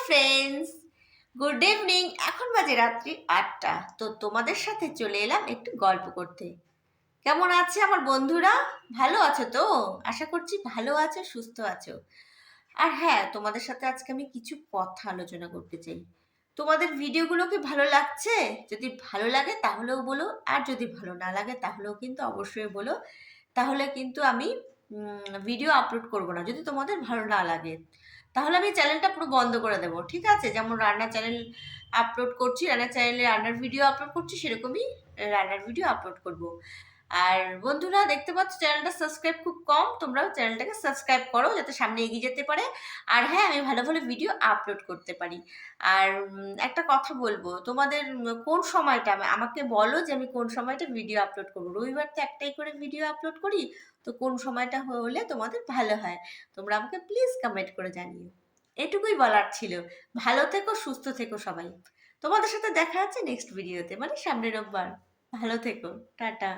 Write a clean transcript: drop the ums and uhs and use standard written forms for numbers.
Friends, good evening. এখন বাজে রাত্রি ৮টা। তো তোমাদের সাথে চলে এলাম একটু গল্প করতে। কেমন আছে আমার বন্ধুরা? ভালো আছো তো? আশা করছি ভালো আছো, সুস্থ আছো। আর হ্যাঁ, তোমাদের সাথে আজকে আমি কিছু কথা আলোচনা করতে চাই। তোমাদের ভিডিওগুলো কি ভালো লাগছে? যদি ভালো লাগে তাহলেও বলো, আর যদি ভালো না লাগে তাহলেও কিন্তু অবশ্যই বলো। তাহলে কিন্তু আমি ভিডিও আপলোড করব না, যদি তোমাদের ভালো না লাগে। তাহলে আমি চ্যানেলটা পুরো বন্ধ করে দেবো, ঠিক আছে? যেমন রান্নার চ্যানেল আপলোড করছি, রান্নার চ্যানেলে রান্নার ভিডিও আপলোড করছি, সেরকমই রান্নার ভিডিও আপলোড করব। আর বন্ধুরা, দেখতে পাচ্ছ চ্যানেলটা সাবস্ক্রাইব খুব কম, তোমরাও চ্যানেলটাকে সাবস্ক্রাইব করো যাতে সামনে এগিয়ে যেতে পারে। আর হ্যাঁ, আমি ভালো ভালো ভিডিও আপলোড করতে পারি। আর একটা কথা বলবো তোমাদের, কোন সময়টা আমাকে বলো যে আমি কোন সময়টা ভিডিও আপলোড করবো। রবিবার তো একটাই করে ভিডিও আপলোড করি, তো কোন সময়টা হলে তোমাদের ভালো হয় তোমরা আমাকে প্লিজ কমেন্ট করে জানিও। এটুকুই বলার ছিল। ভালো থেকো, সুস্থ থেকো সবাই। তোমাদের সাথে দেখা হচ্ছে নেক্সট ভিডিওতে, মানে সামনের রোববার। ভালো থেকো। টাটা।